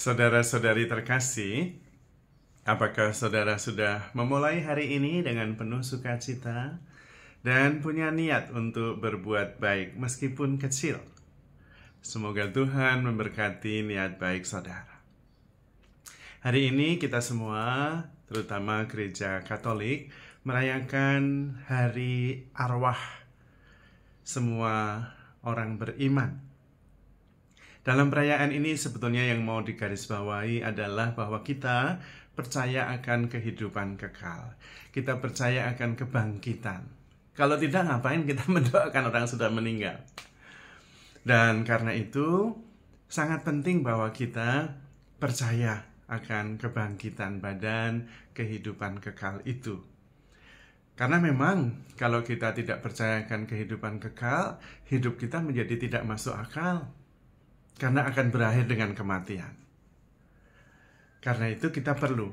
Saudara-saudari terkasih, apakah saudara sudah memulai hari ini dengan penuh sukacita dan punya niat untuk berbuat baik meskipun kecil? Semoga Tuhan memberkati niat baik saudara. Hari ini kita semua, terutama gereja Katolik, merayakan Hari Arwah semua orang beriman. Dalam perayaan ini sebetulnya yang mau digarisbawahi adalah bahwa kita percaya akan kehidupan kekal. Kita percaya akan kebangkitan. Kalau tidak, ngapain kita mendoakan orang sudah meninggal? Dan karena itu sangat penting bahwa kita percaya akan kebangkitan badan, kehidupan kekal itu. Karena memang kalau kita tidak percaya akan kehidupan kekal, hidup kita menjadi tidak masuk akal. Karena akan berakhir dengan kematian. Karena itu kita perlu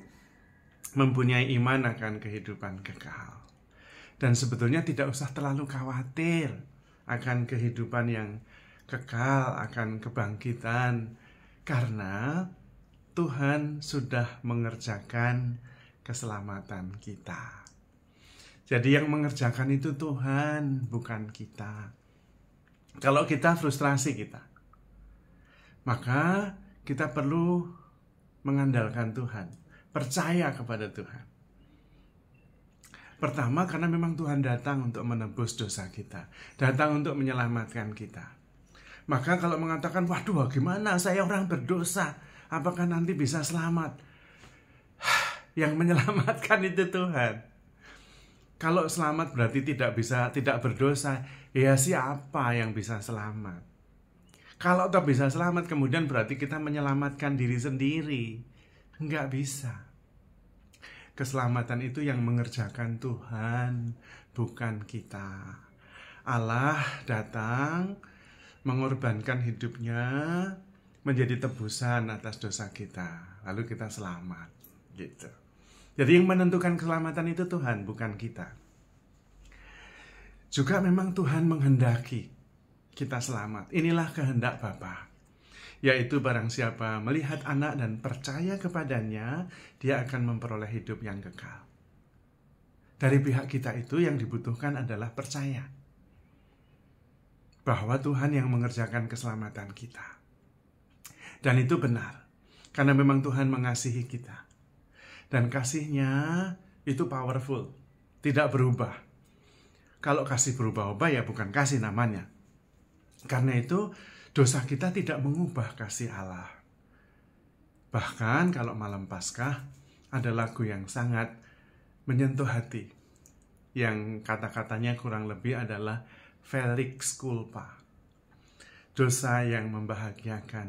mempunyai iman akan kehidupan kekal. Dan sebetulnya tidak usah terlalu khawatir akan kehidupan yang kekal, akan kebangkitan. Karena Tuhan sudah mengerjakan keselamatan kita. Jadi yang mengerjakan itu Tuhan, bukan kita. Kalau kita frustrasi kita, maka kita perlu mengandalkan Tuhan, percaya kepada Tuhan. Pertama, karena memang Tuhan datang untuk menebus dosa kita, datang untuk menyelamatkan kita. Maka kalau mengatakan, waduh gimana saya orang berdosa, apakah nanti bisa selamat? Yang menyelamatkan itu Tuhan. Kalau selamat berarti tidak berdosa, ya siapa yang bisa selamat? Kalau tak bisa selamat, kemudian berarti kita menyelamatkan diri sendiri. Enggak bisa. Keselamatan itu yang mengerjakan Tuhan, bukan kita. Allah datang mengorbankan hidupnya menjadi tebusan atas dosa kita. Lalu kita selamat. Gitu. Jadi yang menentukan keselamatan itu Tuhan, bukan kita. Juga memang Tuhan menghendaki kita selamat. Inilah kehendak Bapa, yaitu barang siapa melihat anak dan percaya kepadanya, dia akan memperoleh hidup yang kekal. Dari pihak kita itu yang dibutuhkan adalah percaya bahwa Tuhan yang mengerjakan keselamatan kita. Dan itu benar, karena memang Tuhan mengasihi kita. Dan kasihnya itu powerful, tidak berubah. Kalau kasih berubah-ubah ya bukan kasih namanya. Karena itu dosa kita tidak mengubah kasih Allah. Bahkan kalau malam Paskah ada lagu yang sangat menyentuh hati. Yang kata-katanya kurang lebih adalah Felix Culpa. Dosa yang membahagiakan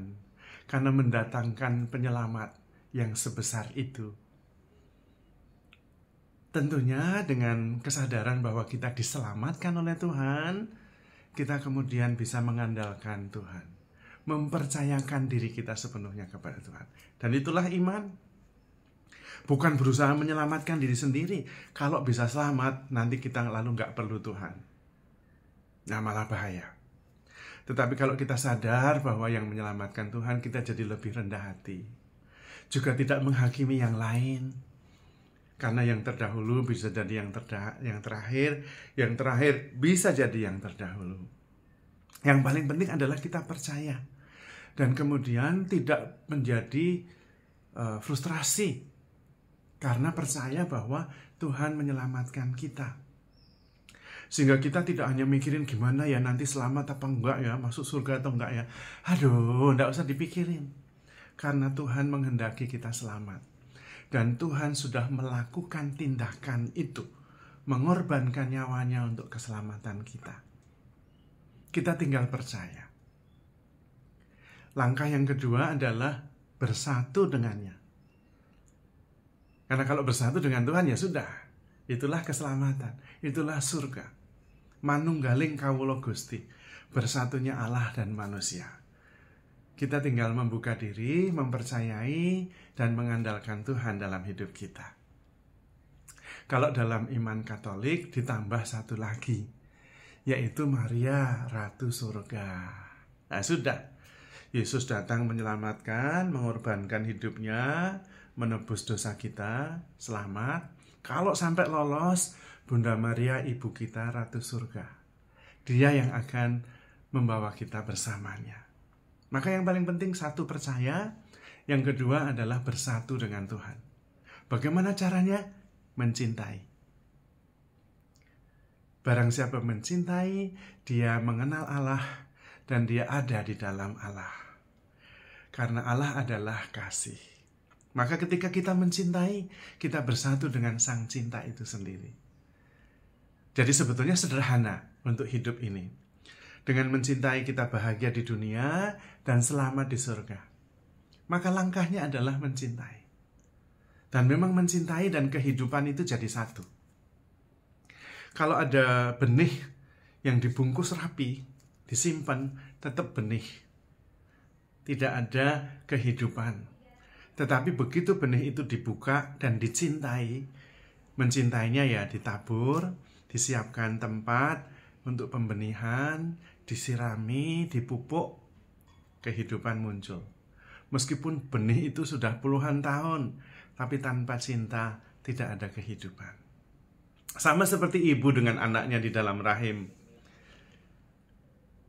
karena mendatangkan penyelamat yang sebesar itu. Tentunya dengan kesadaran bahwa kita diselamatkan oleh Tuhan, kita kemudian bisa mengandalkan Tuhan, mempercayakan diri kita sepenuhnya kepada Tuhan. Dan itulah iman. Bukan berusaha menyelamatkan diri sendiri. Kalau bisa selamat, nanti kita lalu nggak perlu Tuhan. Nah, malah bahaya. Tetapi kalau kita sadar bahwa yang menyelamatkan Tuhan, kita jadi lebih rendah hati. Juga tidak menghakimi yang lain. Karena yang terdahulu bisa jadi yang terakhir, yang terakhir bisa jadi yang terdahulu. Yang paling penting adalah kita percaya. Dan kemudian tidak menjadi frustrasi. Karena percaya bahwa Tuhan menyelamatkan kita. Sehingga kita tidak hanya mikirin gimana ya nanti selamat apa enggak ya, masuk surga atau enggak ya. Aduh, enggak usah dipikirin. Karena Tuhan menghendaki kita selamat. Dan Tuhan sudah melakukan tindakan itu, mengorbankan nyawanya untuk keselamatan kita. Kita tinggal percaya. Langkah yang kedua adalah bersatu dengannya. Karena kalau bersatu dengan Tuhan ya sudah, itulah keselamatan, itulah surga. Manunggaling kawula Gusti, bersatunya Allah dan manusia. Kita tinggal membuka diri, mempercayai, dan mengandalkan Tuhan dalam hidup kita. Kalau dalam iman Katolik ditambah satu lagi, yaitu Maria Ratu Surga. Nah sudah, Yesus datang menyelamatkan, mengorbankan hidupnya, menebus dosa kita, selamat. Kalau sampai lolos, Bunda Maria ibu kita Ratu Surga. Dia yang akan membawa kita bersamanya. Maka yang paling penting satu percaya, yang kedua adalah bersatu dengan Tuhan. Bagaimana caranya? Mencintai. Barang siapa mencintai, dia mengenal Allah dan dia ada di dalam Allah. Karena Allah adalah kasih. Maka ketika kita mencintai, kita bersatu dengan Sang Cinta itu sendiri. Jadi sebetulnya sederhana untuk hidup ini. Dengan mencintai kita bahagia di dunia dan selamat di surga. Maka langkahnya adalah mencintai. Dan memang mencintai dan kehidupan itu jadi satu. Kalau ada benih yang dibungkus rapi, disimpan, tetap benih. Tidak ada kehidupan. Tetapi begitu benih itu dibuka dan dicintai, mencintainya ya ditabur, disiapkan tempat untuk pembenihan, disirami, dipupuk, kehidupan muncul. Meskipun benih itu sudah puluhan tahun, tapi tanpa cinta tidak ada kehidupan. Sama seperti ibu dengan anaknya di dalam rahim.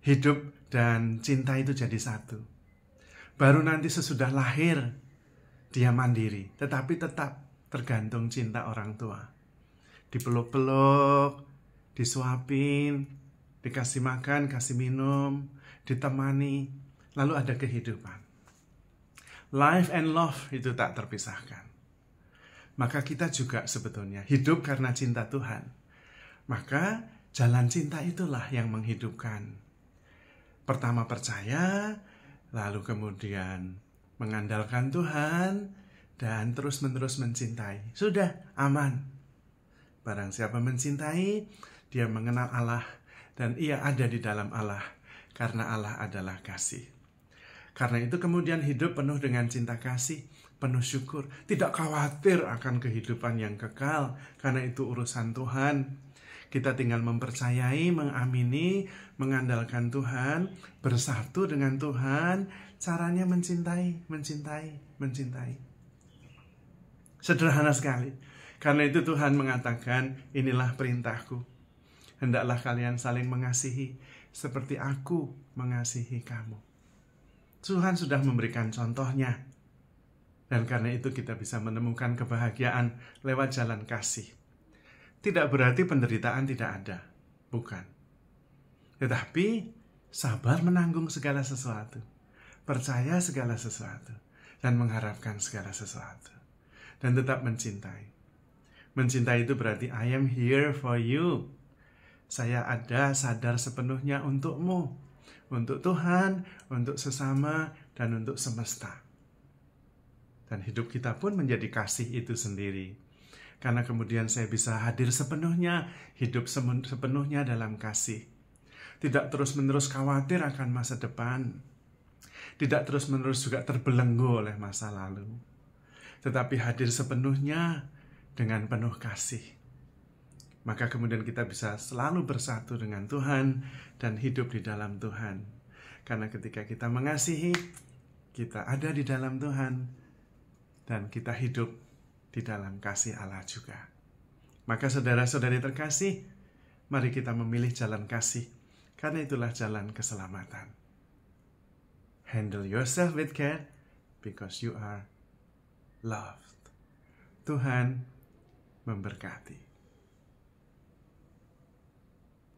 Hidup dan cinta itu jadi satu. Baru nanti sesudah lahir, dia mandiri, tetapi tetap tergantung cinta orang tua. Dipeluk-peluk, disuapin, dikasih makan, kasih minum, ditemani, lalu ada kehidupan. Life and love itu tak terpisahkan. Maka kita juga sebetulnya hidup karena cinta Tuhan. Maka jalan cinta itulah yang menghidupkan. Pertama percaya, lalu kemudian mengandalkan Tuhan, dan terus-menerus mencintai. Sudah, aman. Barang siapa mencintai, dia mengenal Allah, dan ia ada di dalam Allah, karena Allah adalah kasih. Karena itu kemudian hidup penuh dengan cinta kasih, penuh syukur, tidak khawatir akan kehidupan yang kekal, karena itu urusan Tuhan. Kita tinggal mempercayai, mengamini, mengandalkan Tuhan, bersatu dengan Tuhan, caranya mencintai, mencintai, mencintai. Sederhana sekali. Karena itu Tuhan mengatakan, inilah perintahku. Hendaklah kalian saling mengasihi, seperti aku mengasihi kamu. Tuhan sudah memberikan contohnya. Dan karena itu kita bisa menemukan kebahagiaan lewat jalan kasih. Tidak berarti penderitaan tidak ada. Bukan. Tetapi sabar menanggung segala sesuatu. Percaya segala sesuatu. Dan mengharapkan segala sesuatu. Dan tetap mencintai. Mencintai itu berarti I am here for you. Saya ada sadar sepenuhnya untukmu. Untuk Tuhan, untuk sesama, dan untuk semesta. Dan hidup kita pun menjadi kasih itu sendiri. Karena kemudian saya bisa hadir sepenuhnya, hidup sepenuhnya dalam kasih. Tidak terus-menerus khawatir akan masa depan. Tidak terus-menerus juga terbelenggu oleh masa lalu. Tetapi hadir sepenuhnya dengan penuh kasih. Maka kemudian kita bisa selalu bersatu dengan Tuhan dan hidup di dalam Tuhan. Karena ketika kita mengasihi, kita ada di dalam Tuhan dan kita hidup di dalam kasih Allah juga. Maka saudara-saudari terkasih, mari kita memilih jalan kasih, karena itulah jalan keselamatan. Handle yourself with care, because you are loved. Tuhan memberkati.